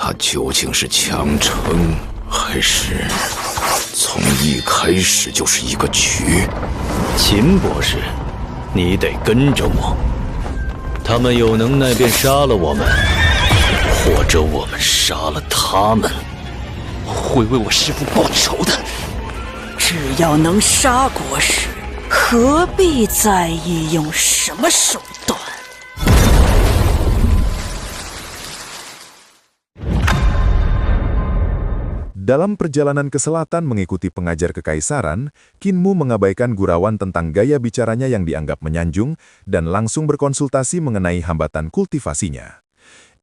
他究竟是强撑，还是从一开始就是一个局？秦博士，你得跟着我。他们有能耐便杀了我们，或者我们杀了他们，会为我师父报仇的。只要能杀国师，何必在意用什么手段？Dalam perjalanan ke selatan mengikuti pengajar kekaisaran, Kinmu mengabaikan gurauan tentang gaya bicaranya yang dianggap menyanjung dan langsung berkonsultasi mengenai hambatan kultivasinya.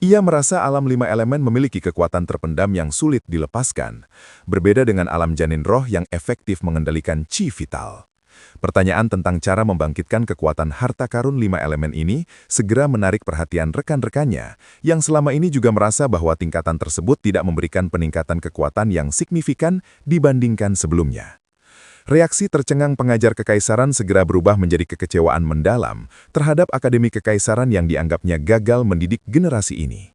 Ia merasa alam 5 elemen memiliki kekuatan terpendam yang sulit dilepaskan, berbeda dengan alam janin roh yang efektif mengendalikan chi vital. Pertanyaan tentang cara membangkitkan kekuatan harta karun 5 elemen ini segera menarik perhatian rekan-rekannya, yang selama ini juga merasa bahwa tingkatan tersebut tidak memberikan peningkatan kekuatan yang signifikan dibandingkan sebelumnya. Reaksi tercengang pengajar kekaisaran segera berubah menjadi kekecewaan mendalam terhadap akademi kekaisaran yang dianggapnya gagal mendidik generasi ini.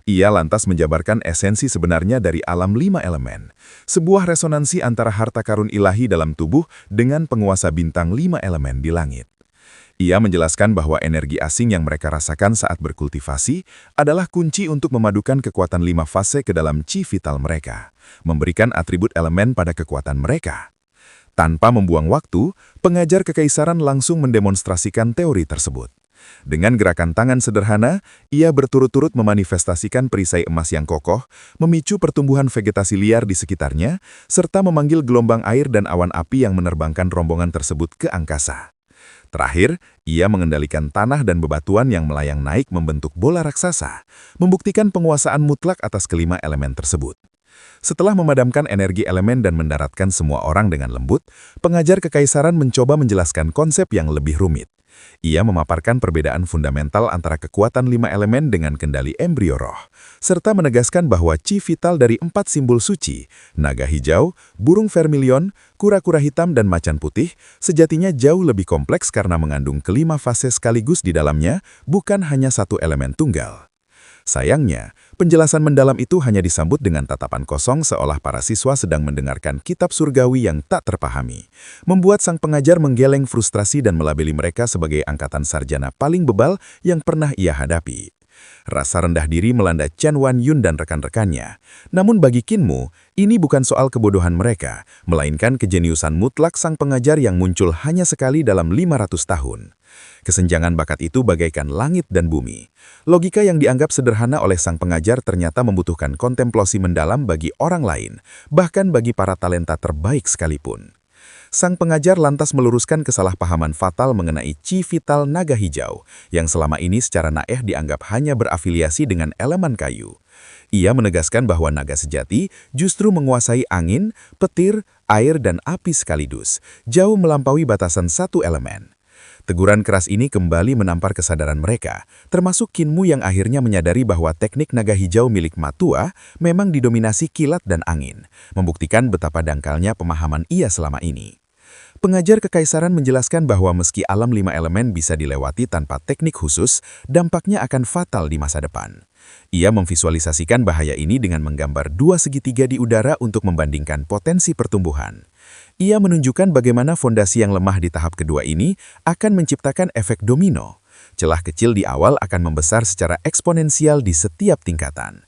Ia lantas menjabarkan esensi sebenarnya dari alam 5 elemen, sebuah resonansi antara harta karun ilahi dalam tubuh dengan penguasa bintang 5 elemen di langit. Ia menjelaskan bahwa energi asing yang mereka rasakan saat berkultivasi adalah kunci untuk memadukan kekuatan 5 fase ke dalam chi vital mereka, memberikan atribut elemen pada kekuatan mereka. Tanpa membuang waktu, pengajar kekaisaran langsung mendemonstrasikan teori tersebut. Dengan gerakan tangan sederhana, ia berturut-turut memanifestasikan perisai emas yang kokoh, memicu pertumbuhan vegetasi liar di sekitarnya, serta memanggil gelombang air dan awan api yang menerbangkan rombongan tersebut ke angkasa. Terakhir, ia mengendalikan tanah dan bebatuan yang melayang naik membentuk bola raksasa, membuktikan penguasaan mutlak atas kelima elemen tersebut. Setelah memadamkan energi elemen dan mendaratkan semua orang dengan lembut, pengajar kekaisaran mencoba menjelaskan konsep yang lebih rumit. Ia memaparkan perbedaan fundamental antara kekuatan 5 elemen dengan kendali embrio roh, serta menegaskan bahwa chi vital dari 4 simbol suci, naga hijau, burung vermilion, kura-kura hitam dan macan putih, sejatinya jauh lebih kompleks karena mengandung kelima fase sekaligus di dalamnya, bukan hanya satu elemen tunggal. Sayangnya, penjelasan mendalam itu hanya disambut dengan tatapan kosong seolah para siswa sedang mendengarkan kitab surgawi yang tak terpahami, membuat sang pengajar menggeleng frustrasi dan melabeli mereka sebagai angkatan sarjana paling bebal yang pernah ia hadapi. Rasa rendah diri melanda Chen Wanyun dan rekan-rekannya. Namun bagi Kinmu, ini bukan soal kebodohan mereka, melainkan kejeniusan mutlak sang pengajar yang muncul hanya sekali dalam 500 tahun. Kesenjangan bakat itu bagaikan langit dan bumi. Logika yang dianggap sederhana oleh sang pengajar ternyata membutuhkan kontemplasi mendalam bagi orang lain, bahkan bagi para talenta terbaik sekalipun. Sang pengajar lantas meluruskan kesalahpahaman fatal mengenai chi vital naga hijau, yang selama ini secara naif dianggap hanya berafiliasi dengan elemen kayu. Ia menegaskan bahwa naga sejati justru menguasai angin, petir, air, dan api sekaligus, jauh melampaui batasan satu elemen. Teguran keras ini kembali menampar kesadaran mereka, termasuk Kinmu yang akhirnya menyadari bahwa teknik naga hijau milik Matua memang didominasi kilat dan angin, membuktikan betapa dangkalnya pemahaman ia selama ini. Pengajar kekaisaran menjelaskan bahwa meski alam 5 elemen bisa dilewati tanpa teknik khusus, dampaknya akan fatal di masa depan. Ia memvisualisasikan bahaya ini dengan menggambar 2 segitiga di udara untuk membandingkan potensi pertumbuhan. Ia menunjukkan bagaimana fondasi yang lemah di tahap kedua ini akan menciptakan efek domino. Celah kecil di awal akan membesar secara eksponensial di setiap tingkatan.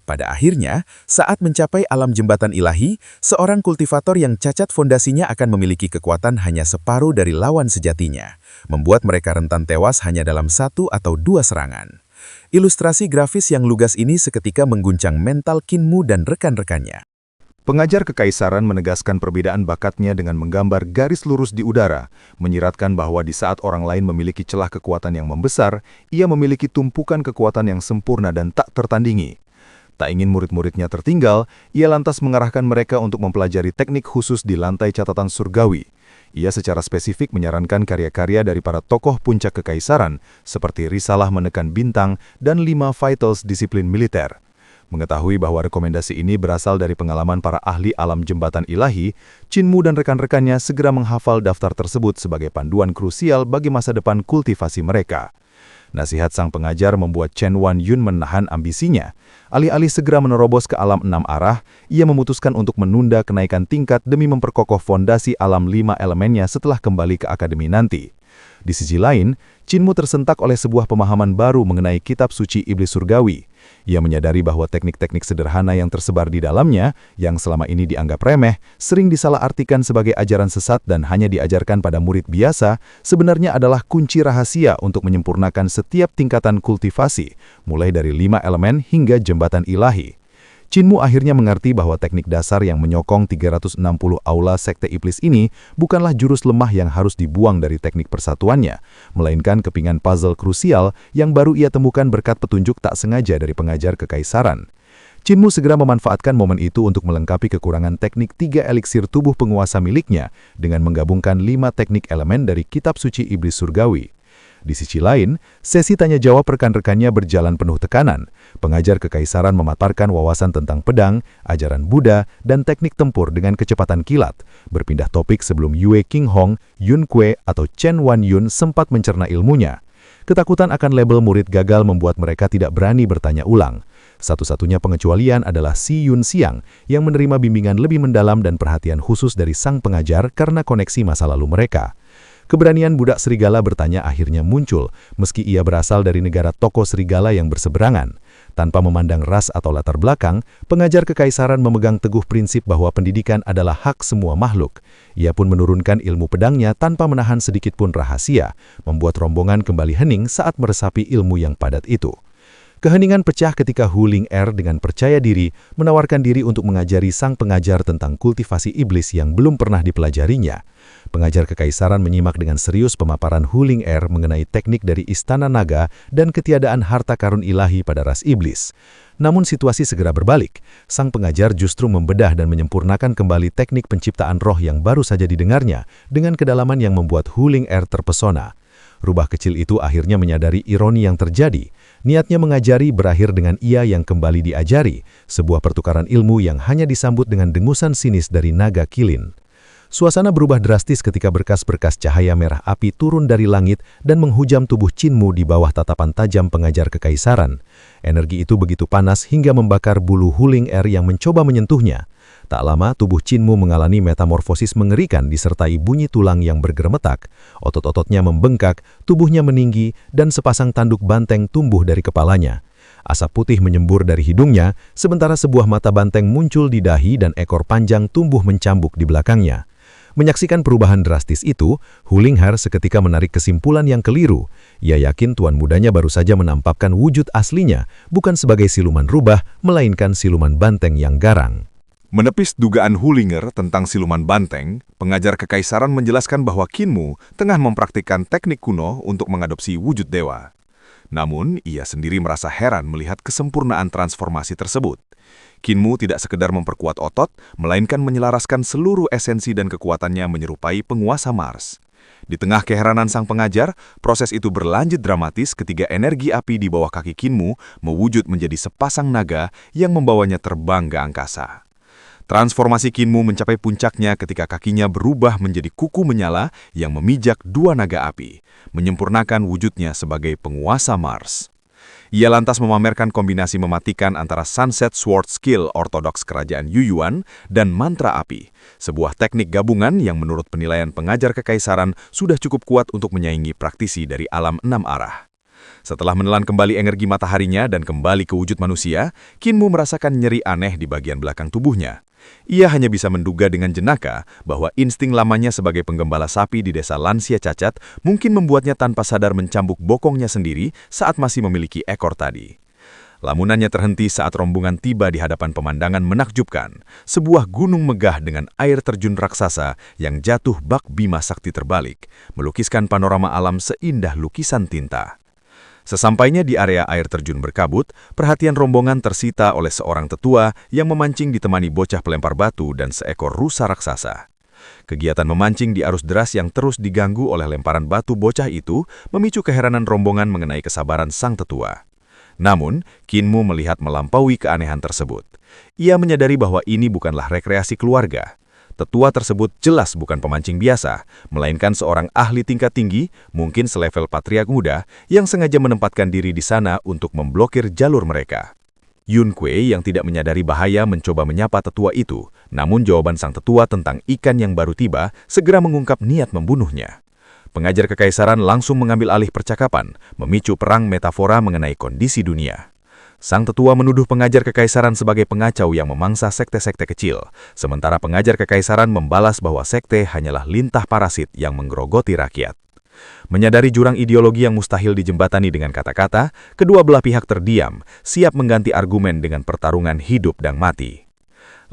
Pada akhirnya, saat mencapai alam jembatan ilahi, seorang kultivator yang cacat fondasinya akan memiliki kekuatan hanya separuh dari lawan sejatinya, membuat mereka rentan tewas hanya dalam 1 atau 2 serangan. Ilustrasi grafis yang lugas ini seketika mengguncang mental Kinmu dan rekan-rekannya. Pengajar kekaisaran menegaskan perbedaan bakatnya dengan menggambar garis lurus di udara, menyiratkan bahwa di saat orang lain memiliki celah kekuatan yang membesar, ia memiliki tumpukan kekuatan yang sempurna dan tak tertandingi. Tak ingin murid-muridnya tertinggal, ia lantas mengarahkan mereka untuk mempelajari teknik khusus di lantai catatan surgawi. Ia secara spesifik menyarankan karya-karya dari para tokoh puncak kekaisaran, seperti Risalah Menekan Bintang dan 5 Vitals Disiplin Militer. Mengetahui bahwa rekomendasi ini berasal dari pengalaman para ahli alam jembatan ilahi, Kinmu dan rekan-rekannya segera menghafal daftar tersebut sebagai panduan krusial bagi masa depan kultivasi mereka. Nasihat sang pengajar membuat Chen Wan-yun menahan ambisinya. Alih-alih segera menerobos ke alam 6 arah, ia memutuskan untuk menunda kenaikan tingkat demi memperkokoh fondasi alam 5 elemennya setelah kembali ke akademi nanti. Di sisi lain, Qin Mu tersentak oleh sebuah pemahaman baru mengenai kitab suci iblis surgawi. Ia menyadari bahwa teknik-teknik sederhana yang tersebar di dalamnya, yang selama ini dianggap remeh, sering disalahartikan sebagai ajaran sesat dan hanya diajarkan pada murid biasa, sebenarnya adalah kunci rahasia untuk menyempurnakan setiap tingkatan kultivasi, mulai dari 5 elemen hingga jembatan ilahi. Qin Mu akhirnya mengerti bahwa teknik dasar yang menyokong 360 aula sekte iblis ini bukanlah jurus lemah yang harus dibuang dari teknik persatuannya, melainkan kepingan puzzle krusial yang baru ia temukan berkat petunjuk tak sengaja dari pengajar kekaisaran. Qin Mu segera memanfaatkan momen itu untuk melengkapi kekurangan teknik 3 eliksir tubuh penguasa miliknya dengan menggabungkan 5 teknik elemen dari kitab suci iblis surgawi. Di sisi lain, sesi tanya-jawab rekan-rekannya berjalan penuh tekanan. Pengajar kekaisaran memaparkan wawasan tentang pedang, ajaran Buddha, dan teknik tempur dengan kecepatan kilat, berpindah topik sebelum Yue Qinghong, Yun Kue, atau Chen Wan-yun sempat mencerna ilmunya. Ketakutan akan label murid gagal membuat mereka tidak berani bertanya ulang. Satu-satunya pengecualian adalah Si Yun Xiang yang menerima bimbingan lebih mendalam dan perhatian khusus dari sang pengajar karena koneksi masa lalu mereka. Keberanian budak serigala bertanya akhirnya muncul, meski ia berasal dari negara tokoh serigala yang berseberangan. Tanpa memandang ras atau latar belakang, pengajar kekaisaran memegang teguh prinsip bahwa pendidikan adalah hak semua makhluk. Ia pun menurunkan ilmu pedangnya tanpa menahan sedikit pun rahasia, membuat rombongan kembali hening saat meresapi ilmu yang padat itu. Keheningan pecah ketika Hu Ling-er dengan percaya diri menawarkan diri untuk mengajari sang pengajar tentang kultivasi iblis yang belum pernah dipelajarinya. Pengajar kekaisaran menyimak dengan serius pemaparan Hu Ling-er mengenai teknik dari Istana Naga dan ketiadaan harta karun ilahi pada ras iblis. Namun situasi segera berbalik. Sang pengajar justru membedah dan menyempurnakan kembali teknik penciptaan roh yang baru saja didengarnya dengan kedalaman yang membuat Hu Ling-er terpesona. Rubah kecil itu akhirnya menyadari ironi yang terjadi. Niatnya mengajari berakhir dengan ia yang kembali diajari, sebuah pertukaran ilmu yang hanya disambut dengan dengusan sinis dari naga kilin. Suasana berubah drastis ketika berkas-berkas cahaya merah api turun dari langit dan menghujam tubuh Qin Mu di bawah tatapan tajam pengajar kekaisaran. Energi itu begitu panas hingga membakar bulu Hu Ling-er yang mencoba menyentuhnya. Tak lama, tubuh Qin Mu mengalami metamorfosis mengerikan disertai bunyi tulang yang bergeremetak. Otot-ototnya membengkak, tubuhnya meninggi, dan sepasang tanduk banteng tumbuh dari kepalanya. Asap putih menyembur dari hidungnya, sementara sebuah mata banteng muncul di dahi dan ekor panjang tumbuh mencambuk di belakangnya. Menyaksikan perubahan drastis itu, Hu Ling-er seketika menarik kesimpulan yang keliru. Ia yakin tuan mudanya baru saja menampakkan wujud aslinya, bukan sebagai siluman rubah, melainkan siluman banteng yang garang. Menepis dugaan Hu Ling-er tentang siluman banteng, pengajar kekaisaran menjelaskan bahwa Qin Mu tengah mempraktikkan teknik kuno untuk mengadopsi wujud dewa. Namun, ia sendiri merasa heran melihat kesempurnaan transformasi tersebut. Qin Mu tidak sekedar memperkuat otot, melainkan menyelaraskan seluruh esensi dan kekuatannya menyerupai penguasa Mars. Di tengah keheranan sang pengajar, proses itu berlanjut dramatis ketika energi api di bawah kaki Qin Mu mewujud menjadi sepasang naga yang membawanya terbang ke angkasa. Transformasi Qin Mu mencapai puncaknya ketika kakinya berubah menjadi kuku menyala yang memijak 2 naga api, menyempurnakan wujudnya sebagai penguasa Mars. Ia lantas memamerkan kombinasi mematikan antara Sunset Sword Skill ortodoks kerajaan Yuyuan dan mantra api, sebuah teknik gabungan yang menurut penilaian pengajar kekaisaran sudah cukup kuat untuk menyaingi praktisi dari alam 6 arah. Setelah menelan kembali energi mataharinya dan kembali ke wujud manusia, Qin Mu merasakan nyeri aneh di bagian belakang tubuhnya. Ia hanya bisa menduga dengan jenaka bahwa insting lamanya sebagai penggembala sapi di desa lansia cacat mungkin membuatnya tanpa sadar mencambuk bokongnya sendiri saat masih memiliki ekor tadi. Lamunannya terhenti saat rombongan tiba di hadapan pemandangan menakjubkan, sebuah gunung megah dengan air terjun raksasa yang jatuh bak bima sakti terbalik, melukiskan panorama alam seindah lukisan tinta. Sesampainya di area air terjun berkabut, perhatian rombongan tersita oleh seorang tetua yang memancing ditemani bocah pelempar batu dan seekor rusa raksasa. Kegiatan memancing di arus deras yang terus diganggu oleh lemparan batu bocah itu memicu keheranan rombongan mengenai kesabaran sang tetua. Namun, Qin Mu melihat melampaui keanehan tersebut. Ia menyadari bahwa ini bukanlah rekreasi keluarga. tetua tersebut jelas bukan pemancing biasa, melainkan seorang ahli tingkat tinggi, mungkin selevel patriark muda, yang sengaja menempatkan diri di sana untuk memblokir jalur mereka. Yun Kuei yang tidak menyadari bahaya mencoba menyapa tetua itu, namun jawaban sang tetua tentang ikan yang baru tiba segera mengungkap niat membunuhnya. Pengajar kekaisaran langsung mengambil alih percakapan, memicu perang metafora mengenai kondisi dunia. Sang tetua menuduh pengajar kekaisaran sebagai pengacau yang memangsa sekte-sekte kecil, sementara pengajar kekaisaran membalas bahwa sekte hanyalah lintah parasit yang menggerogoti rakyat. Menyadari jurang ideologi yang mustahil dijembatani dengan kata-kata, kedua belah pihak terdiam, siap mengganti argumen dengan pertarungan hidup dan mati.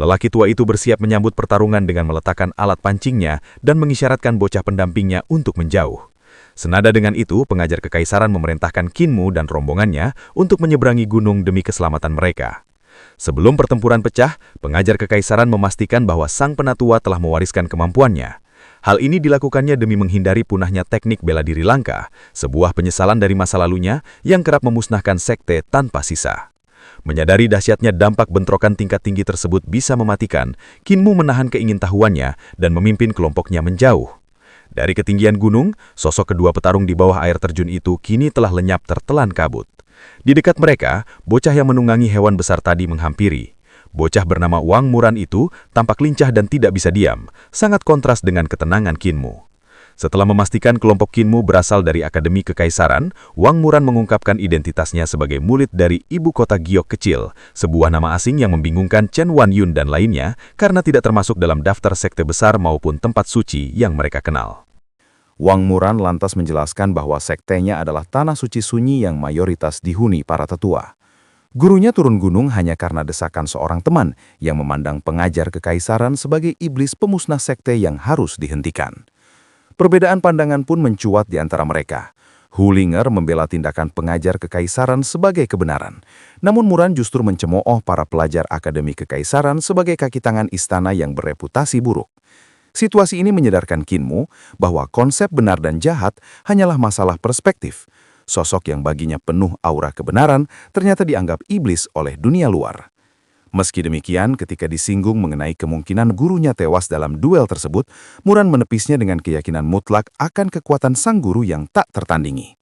Lelaki tua itu bersiap menyambut pertarungan dengan meletakkan alat pancingnya dan mengisyaratkan bocah pendampingnya untuk menjauh. Senada dengan itu, pengajar kekaisaran memerintahkan Kinmu dan rombongannya untuk menyeberangi gunung demi keselamatan mereka. Sebelum pertempuran pecah, pengajar kekaisaran memastikan bahwa sang penatua telah mewariskan kemampuannya. Hal ini dilakukannya demi menghindari punahnya teknik bela diri langka, sebuah penyesalan dari masa lalunya yang kerap memusnahkan sekte tanpa sisa. Menyadari dahsyatnya dampak bentrokan tingkat tinggi tersebut bisa mematikan, Kinmu menahan keingintahuannya dan memimpin kelompoknya menjauh. Dari ketinggian gunung, sosok kedua petarung di bawah air terjun itu kini telah lenyap tertelan kabut. Di dekat mereka, bocah yang menunggangi hewan besar tadi menghampiri. Bocah bernama Wang Muran itu tampak lincah dan tidak bisa diam, sangat kontras dengan ketenangan Kinmu. Setelah memastikan kelompok Kinmu berasal dari Akademi Kekaisaran, Wang Muran mengungkapkan identitasnya sebagai murid dari ibu kota Giok kecil, sebuah nama asing yang membingungkan Chen Wanyun dan lainnya karena tidak termasuk dalam daftar sekte besar maupun tempat suci yang mereka kenal. Wang Muran lantas menjelaskan bahwa sektenya adalah tanah suci sunyi yang mayoritas dihuni para tetua. Gurunya turun gunung hanya karena desakan seorang teman yang memandang pengajar kekaisaran sebagai iblis pemusnah sekte yang harus dihentikan. Perbedaan pandangan pun mencuat di antara mereka. Hulinger membela tindakan pengajar kekaisaran sebagai kebenaran. Namun Muran justru mencemooh para pelajar Akademi Kekaisaran sebagai kaki tangan istana yang bereputasi buruk. Situasi ini menyadarkan Kinmu bahwa konsep benar dan jahat hanyalah masalah perspektif. Sosok yang baginya penuh aura kebenaran ternyata dianggap iblis oleh dunia luar. Meski demikian, ketika disinggung mengenai kemungkinan gurunya tewas dalam duel tersebut, Muran menepisnya dengan keyakinan mutlak akan kekuatan sang guru yang tak tertandingi.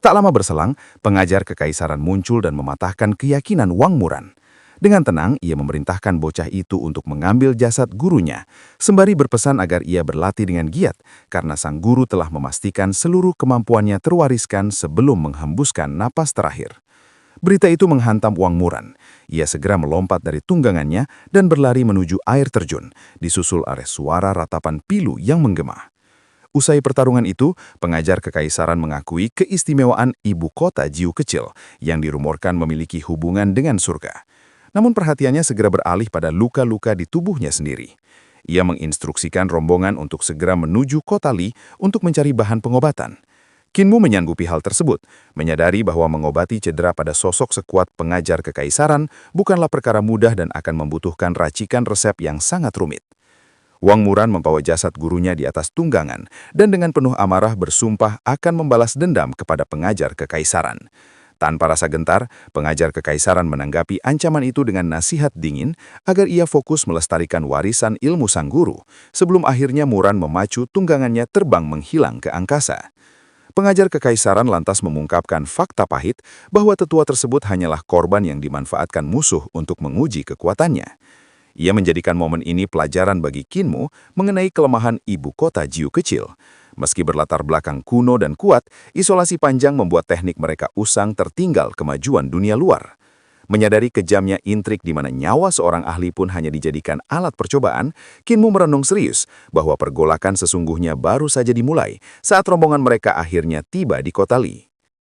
Tak lama berselang, pengajar kekaisaran muncul dan mematahkan keyakinan Wang Muran. Dengan tenang, ia memerintahkan bocah itu untuk mengambil jasad gurunya, sembari berpesan agar ia berlatih dengan giat, karena sang guru telah memastikan seluruh kemampuannya terwariskan sebelum menghembuskan napas terakhir. Berita itu menghantam Wang Muran. Ia segera melompat dari tunggangannya dan berlari menuju air terjun, disusul oleh suara ratapan pilu yang menggema. Usai pertarungan itu, pengajar kekaisaran mengakui keistimewaan ibu kota Jiu kecil yang dirumorkan memiliki hubungan dengan surga. Namun perhatiannya segera beralih pada luka-luka di tubuhnya sendiri. Ia menginstruksikan rombongan untuk segera menuju kota Li untuk mencari bahan pengobatan. Kinmu menyanggupi hal tersebut, menyadari bahwa mengobati cedera pada sosok sekuat pengajar kekaisaran bukanlah perkara mudah dan akan membutuhkan racikan resep yang sangat rumit. Wang Muran membawa jasad gurunya di atas tunggangan dan dengan penuh amarah bersumpah akan membalas dendam kepada pengajar kekaisaran. Tanpa rasa gentar, pengajar kekaisaran menanggapi ancaman itu dengan nasihat dingin agar ia fokus melestarikan warisan ilmu sang guru, sebelum akhirnya Muran memacu tunggangannya terbang menghilang ke angkasa. Pengajar kekaisaran lantas mengungkapkan fakta pahit bahwa tetua tersebut hanyalah korban yang dimanfaatkan musuh untuk menguji kekuatannya. Ia menjadikan momen ini pelajaran bagi Kinmu mengenai kelemahan ibu kota Jiu kecil. Meski berlatar belakang kuno dan kuat, isolasi panjang membuat teknik mereka usang tertinggal kemajuan dunia luar. Menyadari kejamnya intrik di mana nyawa seorang ahli pun hanya dijadikan alat percobaan, Kinmu merenung serius bahwa pergolakan sesungguhnya baru saja dimulai saat rombongan mereka akhirnya tiba di kota Li.